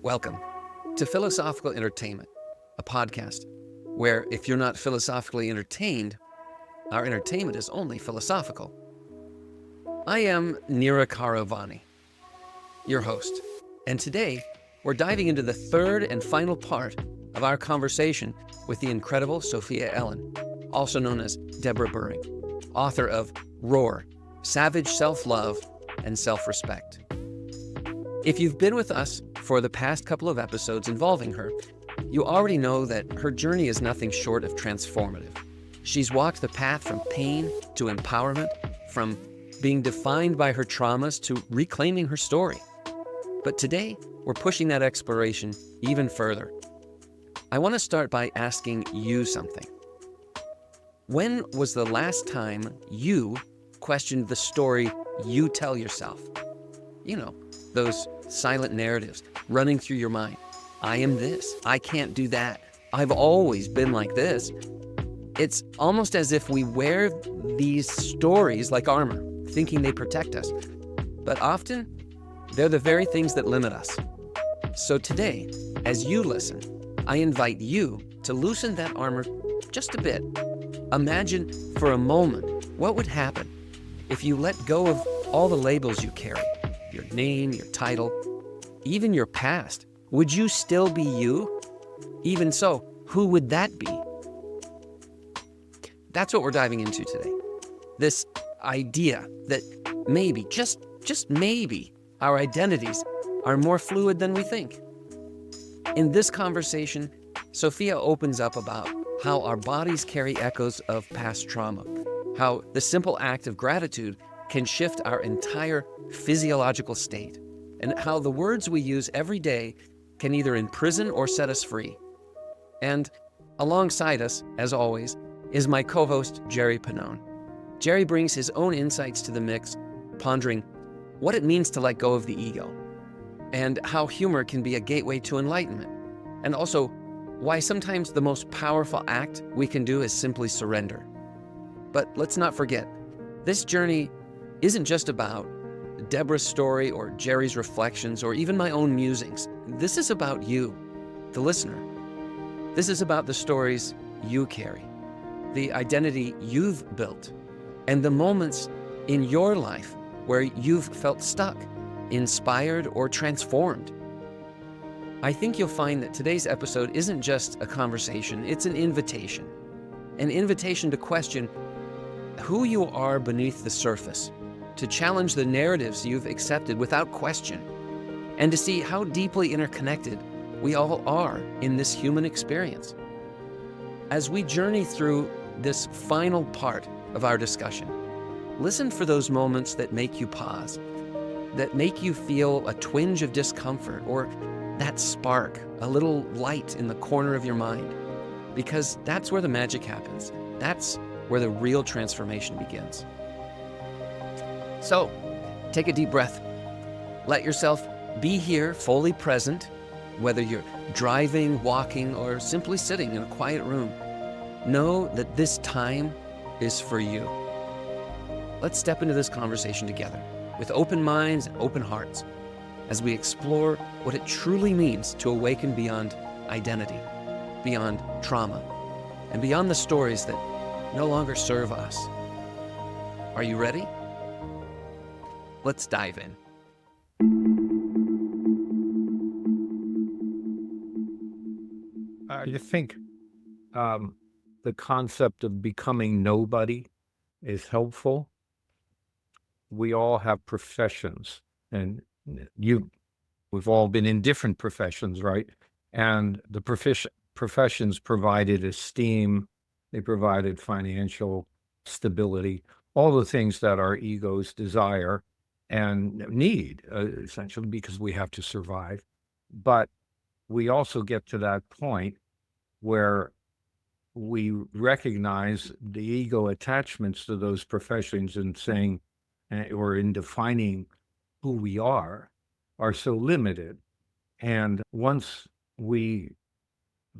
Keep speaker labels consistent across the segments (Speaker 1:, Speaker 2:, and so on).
Speaker 1: Welcome to Philosophical Entertainment, a podcast where if you're not philosophically entertained, our entertainment is only philosophical. I am Nirakara Vani, your host, and today we're diving into the third and final part of our conversation with the incredible Sophia Elan, also known as Debra Buhring, author of Roar, Savage Self-Love and Self-Respect. If you've been with us for the past couple of episodes involving her, you already know that her journey is nothing short of transformative. She's walked the path from pain to empowerment, from being defined by her traumas to reclaiming her story. But today, we're pushing that exploration even further. I want to start by asking you something. When was the last time you questioned the story you tell yourself? You know, those silent narratives running through your mind. I am this. I can't do that. I've always been like this. It's almost as if we wear these stories like armor, thinking they protect us. But often, they're the very things that limit us. So today, as you listen, I invite you to loosen that armor just a bit. Imagine for a moment what would happen if you let go of all the labels you carry. Your name, your title, even your past. Would you still be you? Even so, who would that be? That's what we're diving into today. This idea that maybe, just maybe, our identities are more fluid than we think. In this conversation, Sophia opens up about how our bodies carry echoes of past trauma, how the simple act of gratitude can shift our entire physiological state, and how the words we use every day can either imprison or set us free. And alongside us, as always, is my co-host, Jerry Pannone. Jerry brings his own insights to the mix, pondering what it means to let go of the ego, and how humor can be a gateway to enlightenment, and also why sometimes the most powerful act we can do is simply surrender. But let's not forget, this journey isn't just about Debra's story or Jerry's reflections or even my own musings. This is about you, the listener. This is about the stories you carry, the identity you've built, and the moments in your life where you've felt stuck, inspired, or transformed. I think you'll find that today's episode isn't just a conversation, it's an invitation to question who you are beneath the surface, to challenge the narratives you've accepted without question, and to see how deeply interconnected we all are in this human experience. As we journey through this final part of our discussion, listen for those moments that make you pause, that make you feel a twinge of discomfort or that spark, a little light in the corner of your mind, because that's where the magic happens. That's where the real transformation begins. So, take a deep breath. Let yourself be here, fully present, whether you're driving, walking, or simply sitting in a quiet room. Know that this time is for you. Let's step into this conversation together with open minds and open hearts as we explore what it truly means to awaken beyond identity, beyond trauma, and beyond the stories that no longer serve us. Are you ready? Let's dive in.
Speaker 2: I think the concept of becoming nobody is helpful. We all have professions, and we've all been in different professions, right? And the professions provided esteem, they provided financial stability, all the things that our egos desire and need, essentially, because we have to survive. But we also get to that point where we recognize the ego attachments to those professions and saying, or in defining who we are so limited. And once we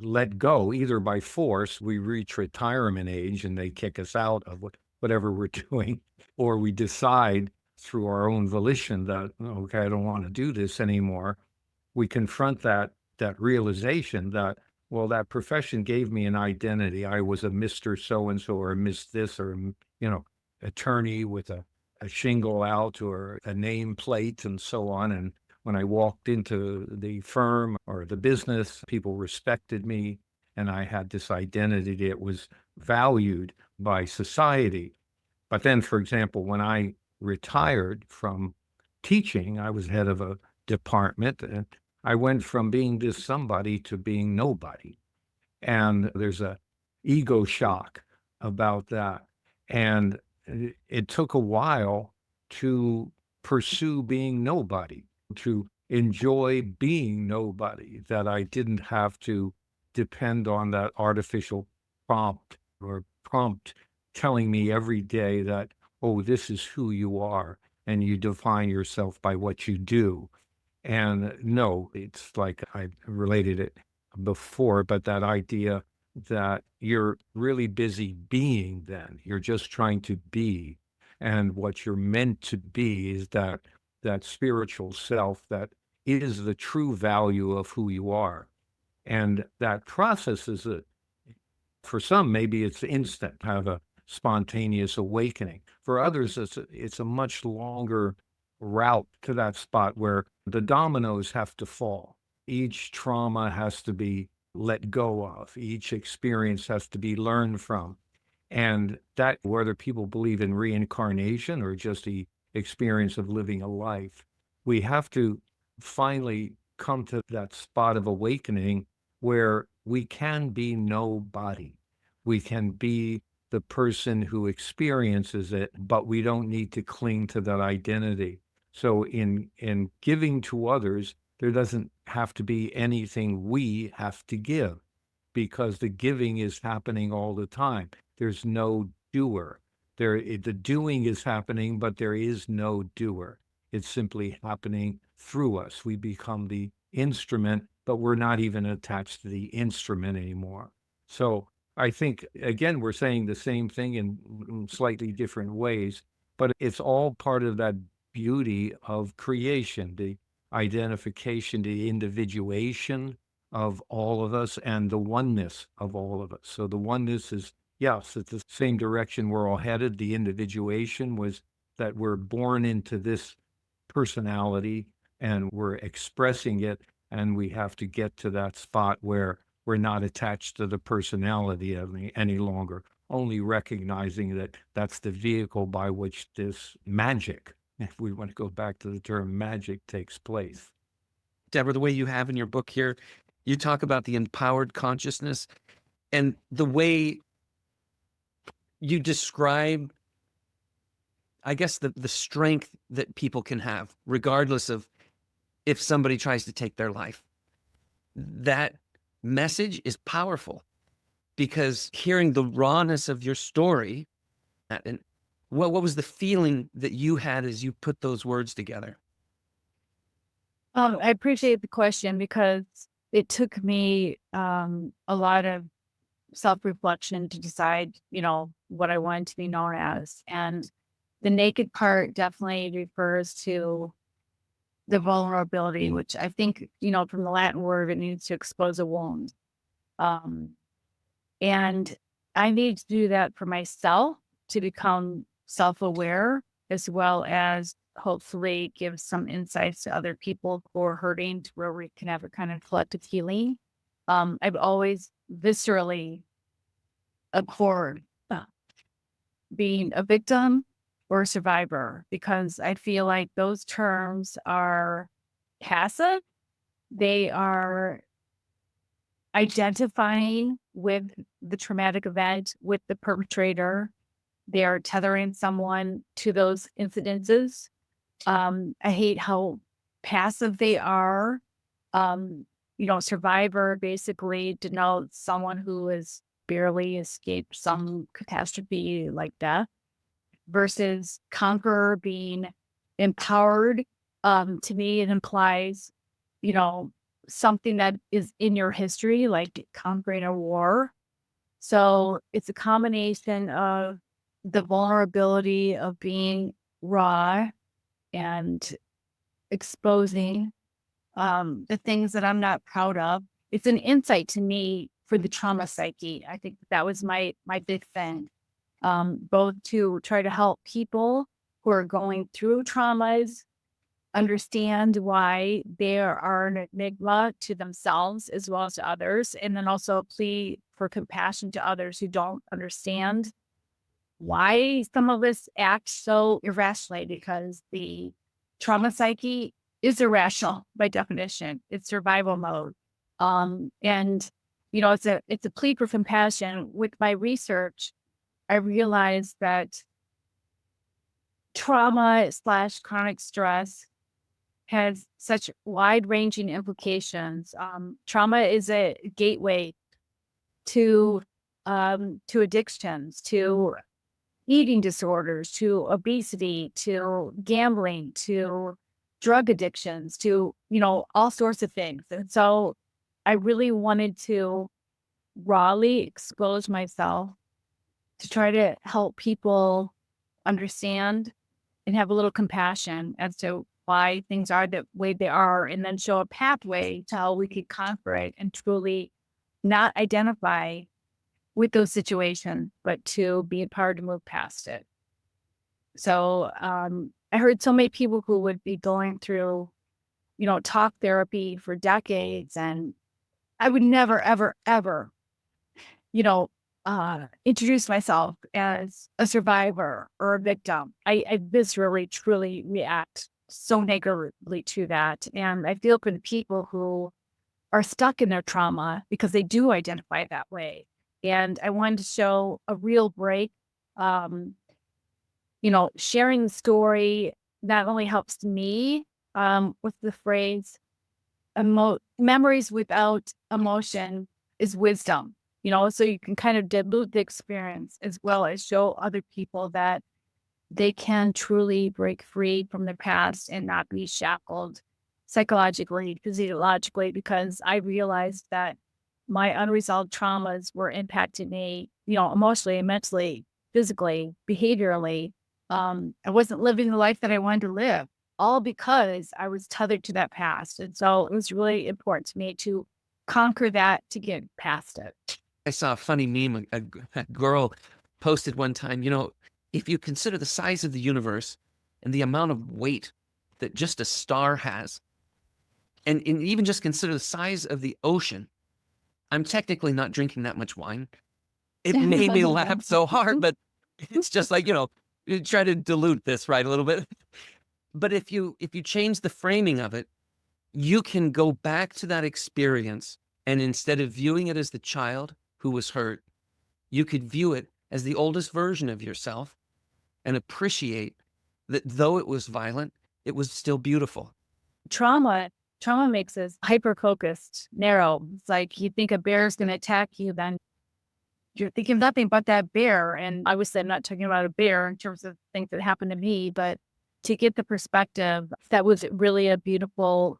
Speaker 2: let go, either by force, we reach retirement age and they kick us out of whatever we're doing, or we decide through our own volition that, okay, I don't want to do this anymore. we confront that realization that, well, that profession gave me an identity. I was a Mr. So-and-so or a Miss this or, attorney with a shingle out or a nameplate and so on. And when I walked into the firm or the business, people respected me and I had this identity that was valued by society. But then, for example, when I retired from teaching, I was head of a department and I went from being this somebody to being nobody. And there's a ego shock about that. And it took a while to pursue being nobody, to enjoy being nobody, that I didn't have to depend on that artificial prompt telling me every day that, oh, this is who you are, and you define yourself by what you do. And no, it's like I related it before, but that idea that you're really busy being then. You're just trying to be. And what you're meant to be is that spiritual self that is the true value of who you are. And that process is for some, maybe it's instant, have a spontaneous awakening. For others, it's a much longer route to that spot where the dominoes have to fall. Each trauma has to be let go of. Each experience has to be learned from. And that, whether people believe in reincarnation or just the experience of living a life, we have to finally come to that spot of awakening where we can be nobody. We can be the person who experiences it, but we don't need to cling to that identity. So in giving to others, there doesn't have to be anything we have to give because the giving is happening all the time. There's no doer. The doing is happening, but there is no doer. It's simply happening through us. We become the instrument, but we're not even attached to the instrument anymore. So I think, again, we're saying the same thing in slightly different ways, but it's all part of that beauty of creation, the identification, the individuation of all of us, and the oneness of all of us. So the oneness is, yes, it's the same direction we're all headed. The individuation was that we're born into this personality and we're expressing it, and we have to get to that spot where we're not attached to the personality any longer, only recognizing that that's the vehicle by which this magic, if we want to go back to the term magic, takes place.
Speaker 1: Deborah, the way you have in your book here, you talk about the empowered consciousness and the way you describe, I guess, the strength that people can have, regardless of if somebody tries to take their life. That message is powerful because hearing the rawness of your story, and what was the feeling that you had as you put those words together?
Speaker 3: I appreciate the question because it took me a lot of self-reflection to decide, what I wanted to be known as. And the naked part definitely refers to the vulnerability, which I think, from the Latin word, it means to expose a wound. And I need to do that for myself to become self-aware, as well as hopefully give some insights to other people who are hurting, to where we can have a kind of collective healing. I've always viscerally abhorred being a victim or a survivor, because I feel like those terms are passive. They are identifying with the traumatic event, with the perpetrator. They are tethering someone to those incidences. I hate how passive they are. Survivor basically denotes someone who has barely escaped some catastrophe like death, versus conqueror being empowered. To me, it implies, something that is in your history, like conquering a war. So it's a combination of the vulnerability of being raw and exposing the things that I'm not proud of. It's an insight to me for the trauma psyche. I think that was my big thing, both to try to help people who are going through traumas understand why they are an enigma to themselves as well as to others, and then also plea for compassion to others who don't understand why some of us act so irrationally, because the trauma psyche is irrational by definition. It's survival mode. And it's a plea for compassion. With my research, I realized that trauma / chronic stress has such wide-ranging implications. Trauma is a gateway to addictions, to eating disorders, to obesity, to gambling, to drug addictions, to all sorts of things. And so I really wanted to rawly expose myself to try to help people understand and have a little compassion as to why things are the way they are, and then show a pathway to how we could conquer it and truly not identify with those situations, but to be empowered to move past it. So I heard so many people who would be going through, talk therapy for decades, and I would never, ever, ever, introduce myself as a survivor or a victim. I viscerally, truly react so negatively to that. And I feel for the people who are stuck in their trauma because they do identify that way. And I wanted to show a real break. Sharing the story not only helps me with the phrase, memories without emotion is wisdom, so you can kind of dilute the experience as well as show other people that they can truly break free from their past and not be shackled psychologically, physiologically, because I realized that my unresolved traumas were impacting me, emotionally, mentally, physically, behaviorally. I wasn't living the life that I wanted to live, all because I was tethered to that past. And so it was really important to me to conquer that, to get past it.
Speaker 1: I saw a funny meme. A girl posted one time, if you consider the size of the universe and the amount of weight that just a star has, and even just consider the size of the ocean, I'm technically not drinking that much wine. It made me laugh so hard, but it's just like, you try to dilute this, right, a little bit. But if you change the framing of it, you can go back to that experience, and instead of viewing it as the child who was hurt, you could view it as the oldest version of yourself and appreciate that though it was violent, it was still beautiful.
Speaker 3: Trauma makes us hyper-focused, narrow. It's like you think a bear is going to attack you, then you're thinking of nothing but that bear. And obviously I'm not talking about a bear in terms of things that happened to me, but to get the perspective, that was really a beautiful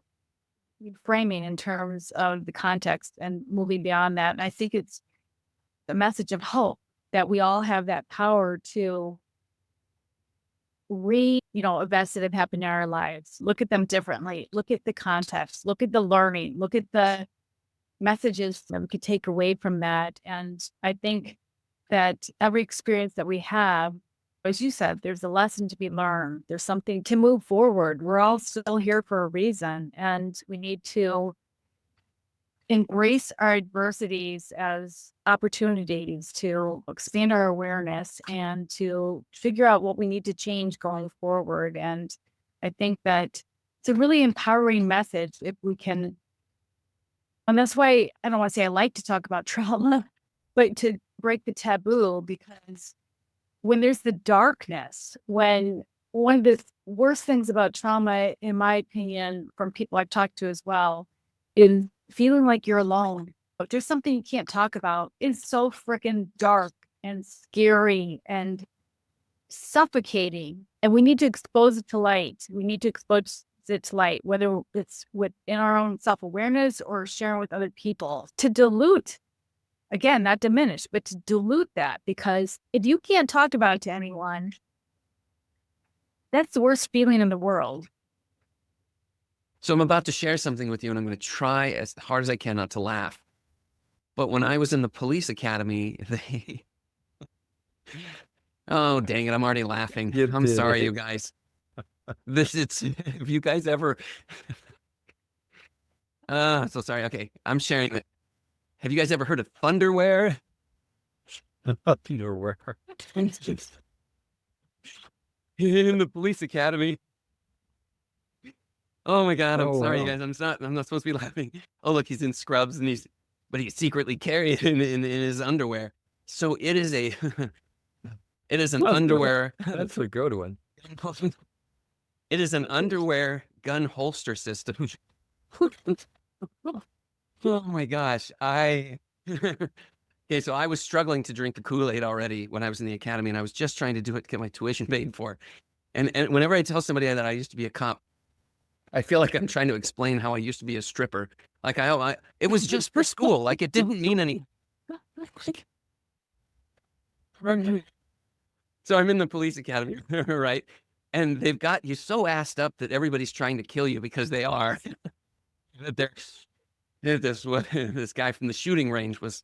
Speaker 3: framing in terms of the context and moving beyond that. And I think it's the message of hope that we all have that power to events that have happened in our lives, look at them differently, look at the context, look at the learning, look at the messages that we could take away from that. And I think that every experience that we have, as you said, there's a lesson to be learned. There's something to move forward. We're all still here for a reason, and we need to embrace our adversities as opportunities to expand our awareness and to figure out what we need to change going forward. And I think that it's a really empowering message if we can. And that's why I don't want to say I like to talk about trauma, but to break the taboo, because when there's the darkness, when one of the worst things about trauma, in my opinion, from people I've talked to as well, is feeling like you're alone. But there's something you can't talk about. It's so freaking dark and scary and suffocating. And we need to expose it to light. We need to expose it to light, whether it's within our own self-awareness or sharing with other people, to dilute, again, not diminish, but to dilute that. Because if you can't talk about it to anyone, that's the worst feeling in the world.
Speaker 1: So I'm about to share something with you, and I'm going to try as hard as I can not to laugh. But when I was in the police academy, they... Oh, dang it, I'm already laughing.
Speaker 2: You
Speaker 1: I'm
Speaker 2: did
Speaker 1: sorry,
Speaker 2: it.
Speaker 1: you guys. Have you guys ever... so sorry. Okay, I'm sharing it. Have you guys ever heard of thunderwear?
Speaker 2: Underwear.
Speaker 1: In the police academy. Oh my God, I'm
Speaker 2: Oh,
Speaker 1: sorry, you
Speaker 2: wow.
Speaker 1: guys. I'm not supposed to be laughing. Oh, look, he's in scrubs and but he's secretly carried in his underwear. So it is it is an underwear.
Speaker 2: That's a good one.
Speaker 1: It is an underwear gun holster system. Oh my gosh. Okay, so I was struggling to drink the Kool-Aid already when I was in the academy, and I was just trying to do it to get my tuition paid for. And whenever I tell somebody that I used to be a cop, I feel like I'm trying to explain how I used to be a stripper. Like it was just for school. Like it didn't mean any. So I'm in the police academy, right? And they've got you so assed up that everybody's trying to kill you because they are. That this guy from the shooting range was.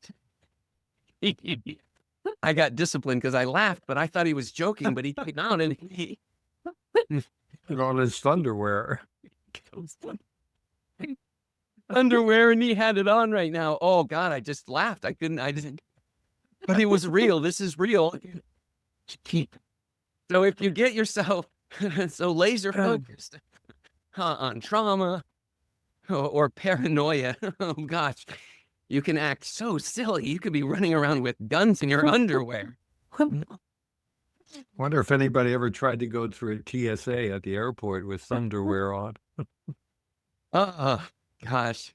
Speaker 1: I got disciplined because I laughed, but I thought he was joking. But he came out and he.
Speaker 2: Put on his underwear.
Speaker 1: Underwear, and he had it on right now. Oh God, I just laughed. I didn't. But it was real. This is real. So if you get yourself so laser focused on trauma or paranoia, oh gosh, you can act so silly. You could be running around with guns in your underwear.
Speaker 2: Wonder if anybody ever tried to go through a TSA at the airport with underwear on.
Speaker 1: Oh gosh,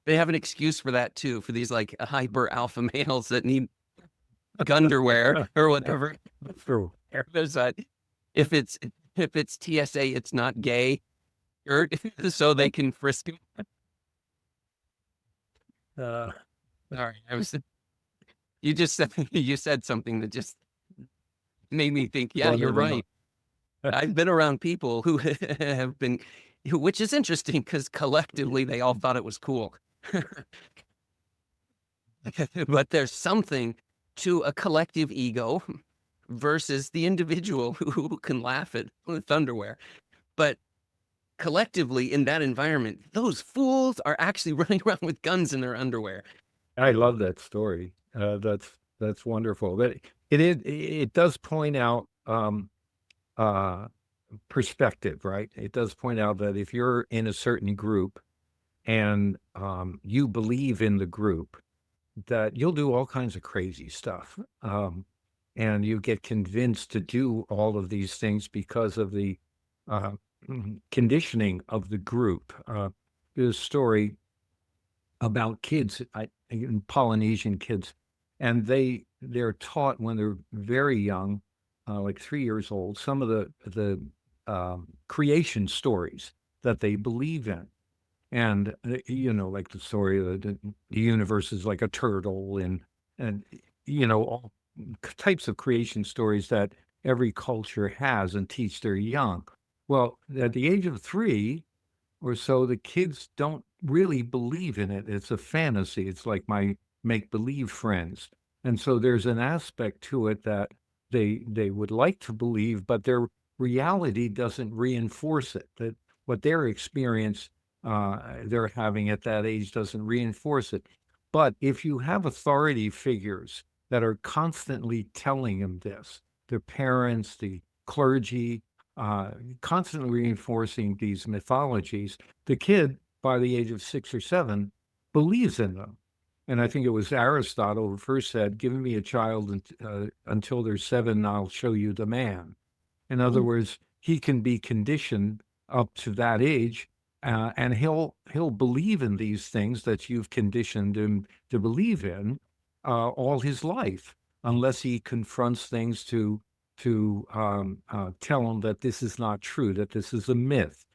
Speaker 1: they have an excuse for that too, for these like hyper alpha males that need gunderwear or whatever.
Speaker 2: True.
Speaker 1: There's that. If it's TSA, it's not gay, shirt, so they can frisk him. Sorry, you said something that just made me think. Yeah, you're right. I've been around people who have been, which is interesting because collectively they all thought it was cool. But there's something to a collective ego versus the individual who can laugh at underwear. But collectively in that environment, those fools are actually running around with guns in their underwear.
Speaker 2: I love that story. That's wonderful. But it does point out perspective, right? It does point out that if you're in a certain group and you believe in the group, that you'll do all kinds of crazy stuff. And you get convinced to do all of these things because of the conditioning of the group. There's a story about kids, Polynesian kids, and they're taught when they're very young, like 3 years old, some of the creation stories that they believe in. And like the story that the universe is like a turtle, and all types of creation stories that every culture has and teach their young. Well, at the age of 3 or so, the kids don't really believe in it. It's a fantasy. It's like my make-believe friends. And so there's an aspect to it that they would like to believe, but their reality doesn't reinforce it. That what their experience they're having at that age doesn't reinforce it. But if you have authority figures that are constantly telling them this, their parents, the clergy, constantly reinforcing these mythologies, the kid by the age of 6 or 7 believes in them. And I think it was Aristotle who first said, "Give me a child until they're 7, and I'll show you the man." In other words, he can be conditioned up to that age, and he'll believe in these things that you've conditioned him to believe in all his life, unless he confronts things to tell him that this is not true, that this is a myth.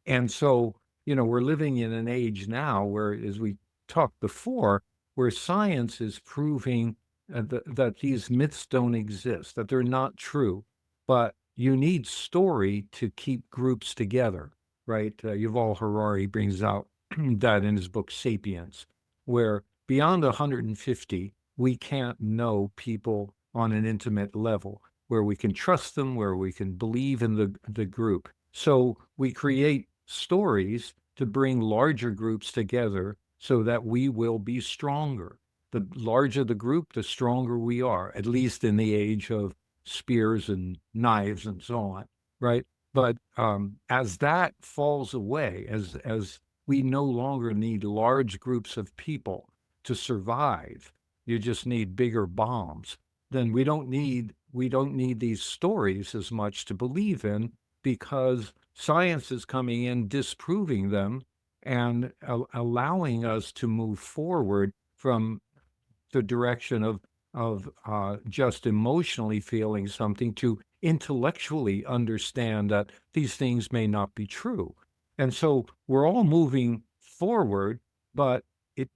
Speaker 2: And so, we're living in an age now where, as we talked before, where science is proving that these myths don't exist, that they're not true, but you need story to keep groups together, right? Yuval Harari brings out that in his book *Sapiens*, where beyond 150, we can't know people on an intimate level, where we can trust them, where we can believe in the group. So we create stories to bring larger groups together so that we will be stronger. The larger the group, the stronger we are, at least in the age of spears and knives and so on, right? But as that falls away, as we no longer need large groups of people to survive, you just need bigger bombs. Then we don't need these stories as much to believe in, because science is coming in disproving them and allowing us to move forward from the direction of just emotionally feeling something to intellectually understand that these things may not be true. And so we're all moving forward, but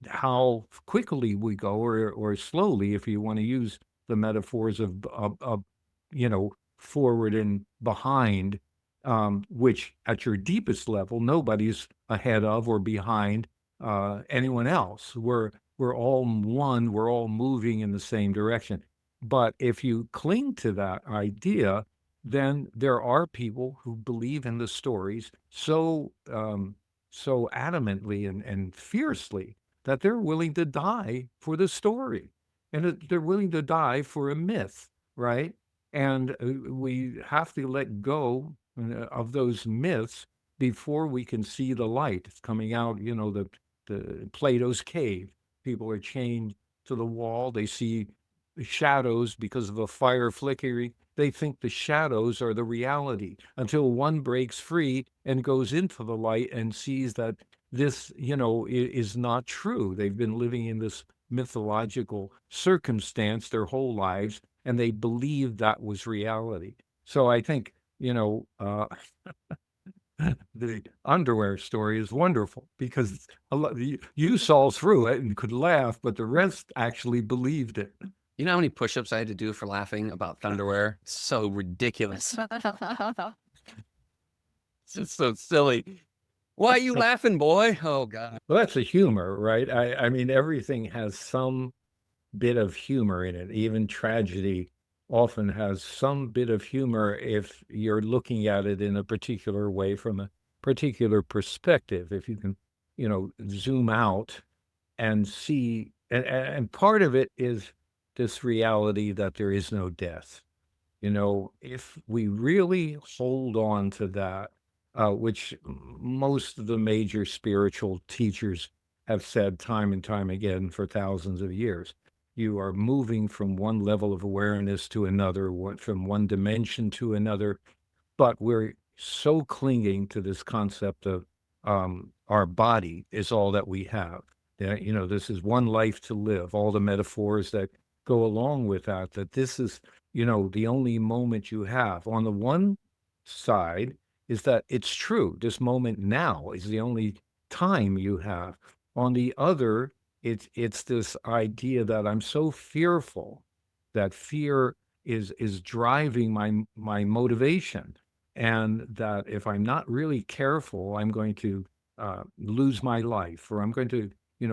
Speaker 2: how quickly we go, or slowly, if you want to use the metaphors of forward and behind, which at your deepest level, nobody's ahead of or behind anyone else. We're all one, we're all moving in the same direction. But if you cling to that idea, then there are people who believe in the stories so adamantly and fiercely that they're willing to die for the story, and they're willing to die for a myth, right? And we have to let go of those myths before we can see the light. It's coming out, the Plato's cave. People are chained to the wall. They see shadows because of a fire flickering. They think the shadows are the reality until one breaks free and goes into the light and sees that this, is not true. They've been living in this mythological circumstance their whole lives, and they believed that was reality. So I think, the underwear story is wonderful, because you saw through it and could laugh, but the rest actually believed it.
Speaker 1: You know how many push-ups I had to do for laughing about Thunderwear? So ridiculous. It's just so silly. Why are you laughing, boy? Oh, God.
Speaker 2: Well, that's the humor, right? I mean, everything has some bit of humor in it. Even tragedy often has some bit of humor if you're looking at it in a particular way from a particular perspective. If you can, zoom out and see, and part of it is this reality that there is no death. If we really hold on to that, which most of the major spiritual teachers have said time and time again for thousands of years, you are moving from one level of awareness to another, from one dimension to another. But we're so clinging to this concept of our body is all that we have. Yeah, this is one life to live, all the metaphors that go along with that, that this is, the only moment you have. On the one side is that it's true. This moment now is the only time you have. On the other, it's this idea that I'm so fearful that fear is driving my motivation, and that if I'm not really careful, I'm going to lose my life, or I'm going to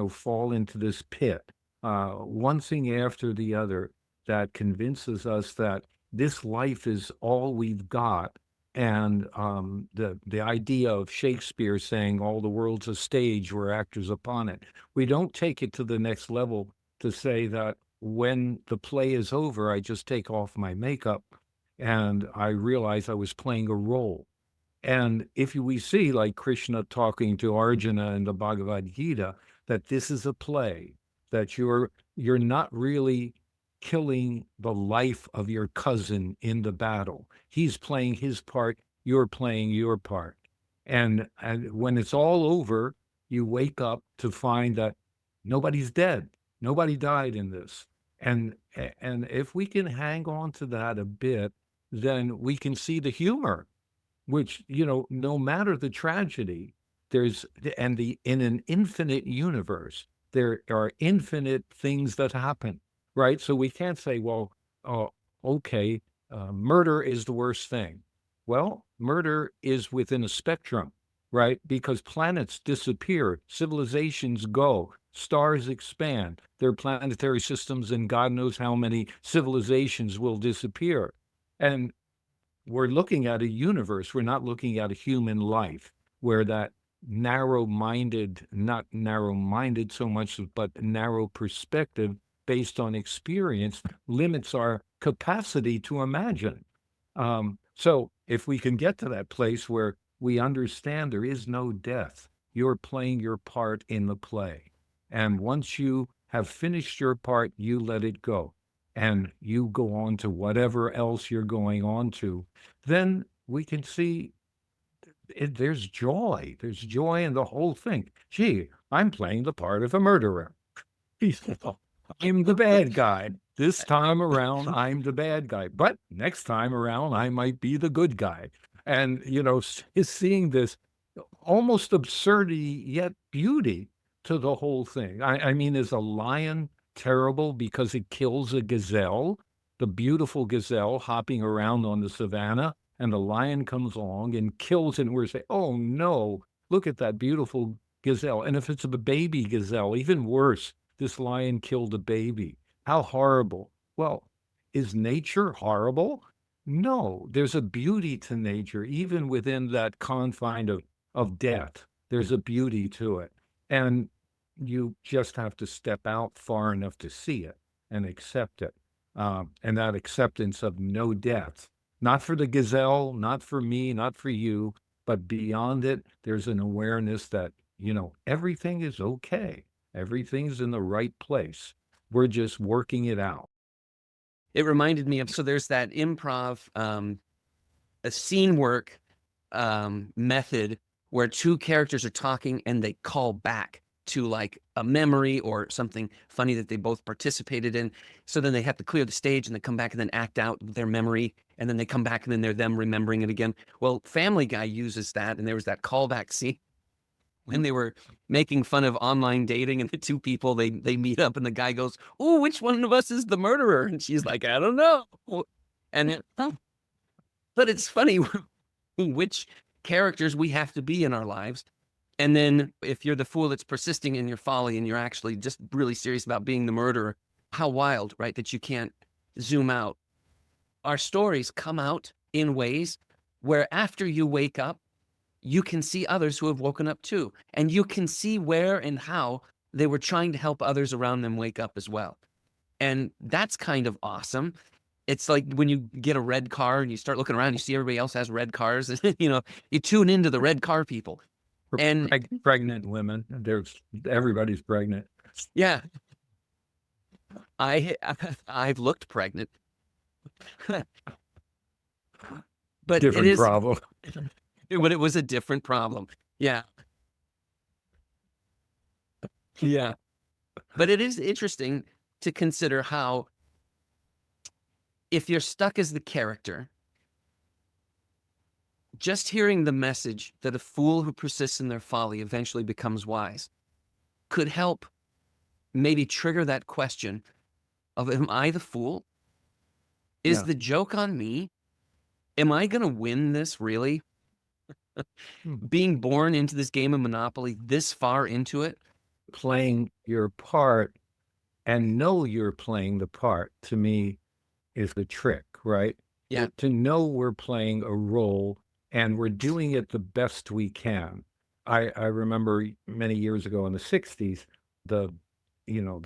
Speaker 2: fall into this pit. One thing after the other that convinces us that this life is all we've got. And the idea of Shakespeare saying all the world's a stage, we're actors upon it. We don't take it to the next level to say that when the play is over, I just take off my makeup and I realize I was playing a role. And if we see, like Krishna talking to Arjuna in the Bhagavad Gita, that this is a play, that you're not really killing the life of your cousin in the battle. He's playing his part, you're playing your part. And when it's all over, you wake up to find that nobody's dead. Nobody died in this. And if we can hang on to that a bit, then we can see the humor, which, no matter the tragedy, in an infinite universe, there are infinite things that happen, right? So we can't say, well, okay, murder is the worst thing. Well, murder is within a spectrum, right? Because planets disappear, civilizations go, stars expand, there are planetary systems, and God knows how many civilizations will disappear. And we're looking at a universe, we're not looking at a human life where that narrow-minded, not narrow-minded so much, but narrow perspective based on experience limits our capacity to imagine. So if we can get to that place where we understand there is no death, you're playing your part in the play. And once you have finished your part, you let it go. And you go on to whatever else you're going on to, then we can see there's joy. There's joy in the whole thing. Gee, I'm playing the part of a murderer. I'm the bad guy. This time around, I'm the bad guy. But next time around, I might be the good guy. And, is seeing this almost absurdity, yet beauty to the whole thing. I mean, is a lion terrible because it kills a gazelle, the beautiful gazelle hopping around on the savannah, and the lion comes along and kills it, and we're saying, oh no, look at that beautiful gazelle. And if it's a baby gazelle, even worse, this lion killed a baby. How horrible. Well, is nature horrible? No, there's a beauty to nature, even within that confine of death. There's a beauty to it. And you just have to step out far enough to see it and accept it. And that acceptance of no death, not for the gazelle, not for me, not for you, but beyond it, there's an awareness that, everything is okay. Everything's in the right place. We're just working it out.
Speaker 1: It reminded me of, so there's that improv, a scene work method where two characters are talking and they call back to like a memory or something funny that they both participated in. So then they have to clear the stage and they come back and then act out their memory. And then they come back and then they're them remembering it again. Well, Family Guy uses that. And there was that callback scene when they were making fun of online dating, and the two people, they meet up and the guy goes, oh, which one of us is the murderer? And she's like, I don't know. And but it's funny which characters we have to be in our lives. And then if you're the fool that's persisting in your folly and you're actually just really serious about being the murderer, how wild, right? That you can't zoom out. Our stories come out in ways where after you wake up, you can see others who have woken up too. And you can see where and how they were trying to help others around them wake up as well. And that's kind of awesome. It's like when you get a red car and you start looking around, you see everybody else has red cars, and you tune into the red car people. And
Speaker 2: pregnant women, everybody's pregnant.
Speaker 1: Yeah. I've looked pregnant. But
Speaker 2: different problem.
Speaker 1: But it was a different problem. Yeah. Yeah. But it is interesting to consider how, if you're stuck as the character, just hearing the message that a fool who persists in their folly eventually becomes wise could help maybe trigger that question of, am I the fool? Is the joke on me? Am I going to win this really? Being born into this game of Monopoly this far into it?
Speaker 2: Playing your part and know you're playing the part, to me, is the trick, right?
Speaker 1: Yeah.
Speaker 2: To know we're playing a role and we're doing it the best we can. I remember many years ago in the 60s, the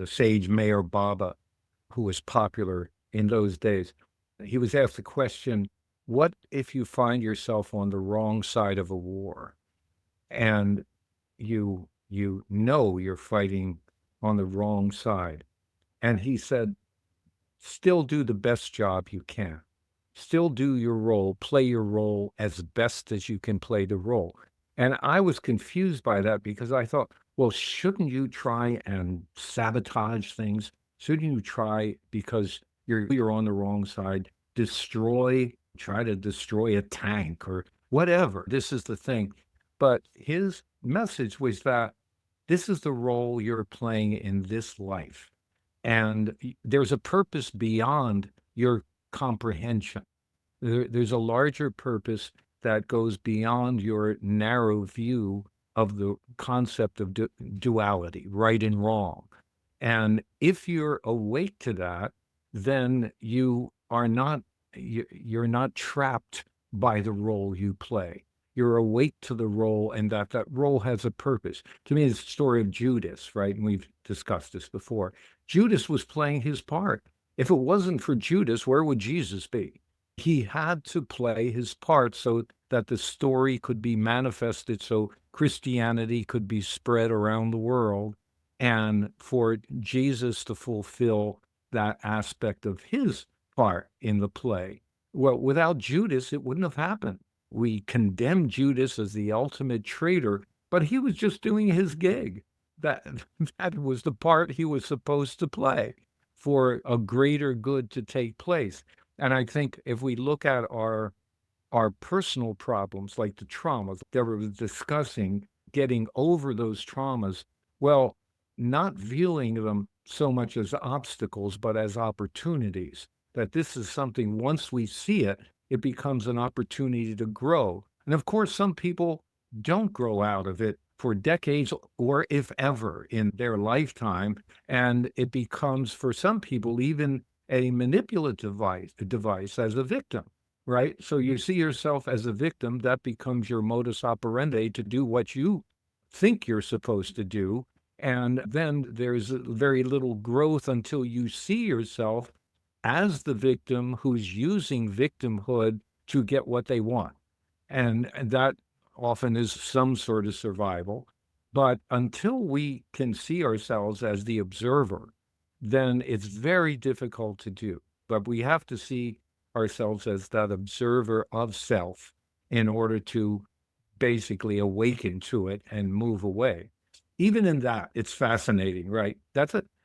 Speaker 2: sage Mayor Baba, who was popular in those days, he was asked the question, what if you find yourself on the wrong side of a war and you know you're fighting on the wrong side? And he said, still do the best job you can. Still do your role, play your role as best as you can play the role. And I was confused by that because I thought, well, shouldn't you try and sabotage things? Shouldn't you try, because you're on the wrong side, try to destroy a tank or whatever? This is the thing. But his message was that this is the role you're playing in this life. And there's a purpose beyond your comprehension. There's a larger purpose, that goes beyond your narrow view of the concept of duality, right and wrong. And if you're awake to that, then you're not trapped by the role you play. You're awake to the role, and that role has a purpose. To me, it's the story of Judas, right? And we've discussed this before. Judas was playing his part. If it wasn't for Judas, where would Jesus be? He had to play his part so that the story could be manifested, so Christianity could be spread around the world, and for Jesus to fulfill that aspect of his part in the play. Well, without Judas, it wouldn't have happened. We condemn Judas as the ultimate traitor, but he was just doing his gig. That that was the part he was supposed to play for a greater good to take place. And I think if we look at our personal problems, like the traumas that we were discussing, getting over those traumas, well, not viewing them so much as obstacles, but as opportunities, that this is something, once we see it, it becomes an opportunity to grow. And of course, some people don't grow out of it for decades or if ever in their lifetime. And it becomes, for some people, even a manipulative device as a victim, right? So you see yourself as a victim, that becomes your modus operandi to do what you think you're supposed to do. And then there's very little growth until you see yourself as the victim who's using victimhood to get what they want. And that often is some sort of survival. But until we can see ourselves as the observer, then it's very difficult to do. But we have to see ourselves as that observer of self in order to basically awaken to it and move away. Even in that, it's fascinating, right?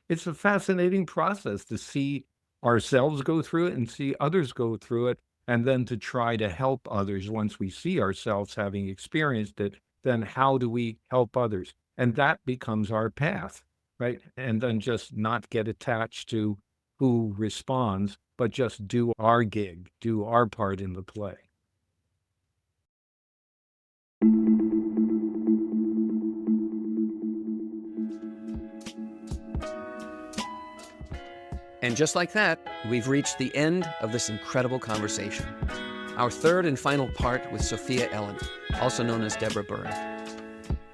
Speaker 2: It's a fascinating process to see ourselves go through it and see others go through it, and then to try to help others once we see ourselves having experienced it. Then how do we help others? And that becomes our path, right? And then just not get attached to who responds, but just do our gig, do our part in the play.
Speaker 1: And just like that, we've reached the end of this incredible conversation. Our third and final part with Sophia Elan, also known as Debra Buhring.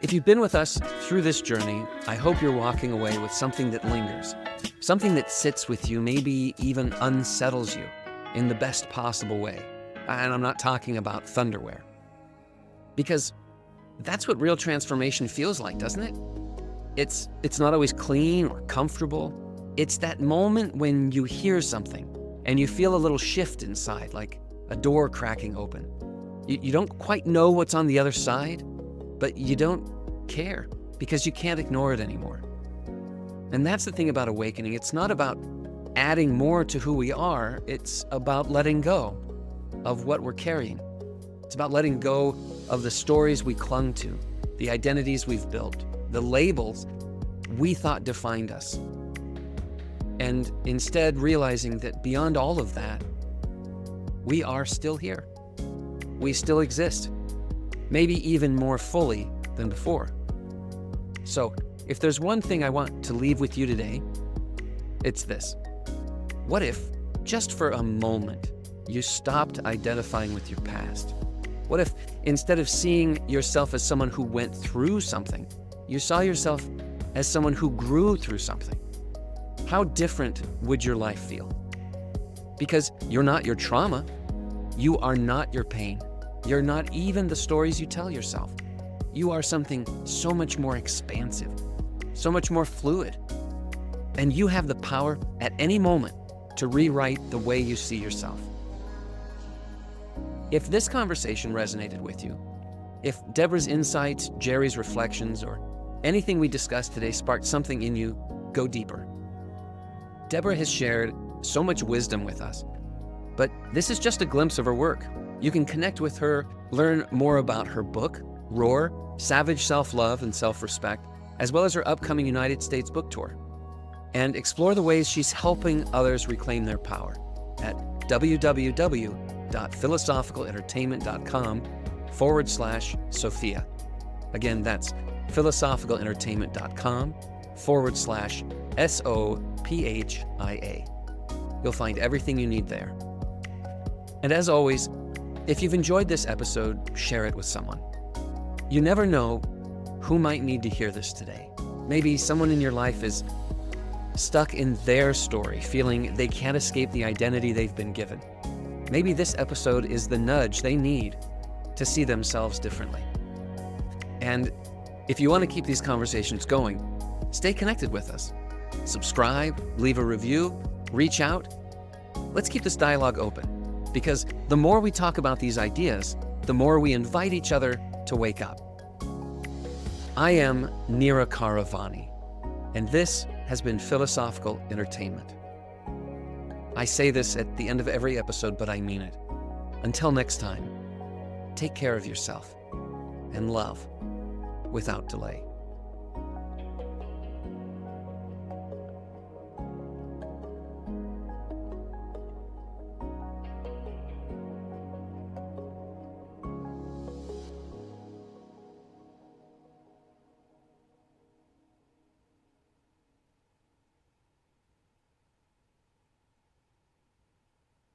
Speaker 1: If you've been with us through this journey, I hope you're walking away with something that lingers, something that sits with you, maybe even unsettles you in the best possible way. And I'm not talking about thunderwear. Because that's what real transformation feels like, doesn't it? It's not always clean or comfortable. It's that moment when you hear something and you feel a little shift inside, like a door cracking open. You don't quite know what's on the other side, but you don't care because you can't ignore it anymore. And that's the thing about awakening. It's not about adding more to who we are. It's about letting go of what we're carrying. It's about letting go of the stories we clung to, the identities we've built, the labels we thought defined us. And instead realizing that beyond all of that, we are still here. We still exist, maybe even more fully than before. So if there's one thing I want to leave with you today, it's this. What if, just for a moment, you stopped identifying with your past? What if, instead of seeing yourself as someone who went through something, you saw yourself as someone who grew through something? How different would your life feel? Because you're not your trauma. You are not your pain. You're not even the stories you tell yourself. You are something so much more expansive, so much more fluid. And you have the power at any moment to rewrite the way you see yourself. If this conversation resonated with you, if Debra's insights, Jerry's reflections, or anything we discussed today sparked something in you, go deeper. Debra has shared so much wisdom with us, but this is just a glimpse of her work. You can connect with her, learn more about her book, Roar, Savage Self-Love and Self-Respect, as well as her upcoming United States book tour, and explore the ways she's helping others reclaim their power at www.awaken.com. www.philosophicalentertainment.com/Sophia. Again, that's philosophicalentertainment.com/SOPHIA. You'll find everything you need there. And as always, if you've enjoyed this episode, share it with someone. You never know who might need to hear this today. Maybe someone in your life is stuck in their story, feeling they can't escape the identity they've been given. Maybe this episode is the nudge they need to see themselves differently. And if you want to keep these conversations going, stay connected with us. Subscribe, leave a review, reach out. Let's keep this dialogue open, because the more we talk about these ideas, the more we invite each other to wake up. I am Nirakara Vani, and this has been Philosophical Entertainment. I say this at the end of every episode, but I mean it. Until next time, take care of yourself and love without delay.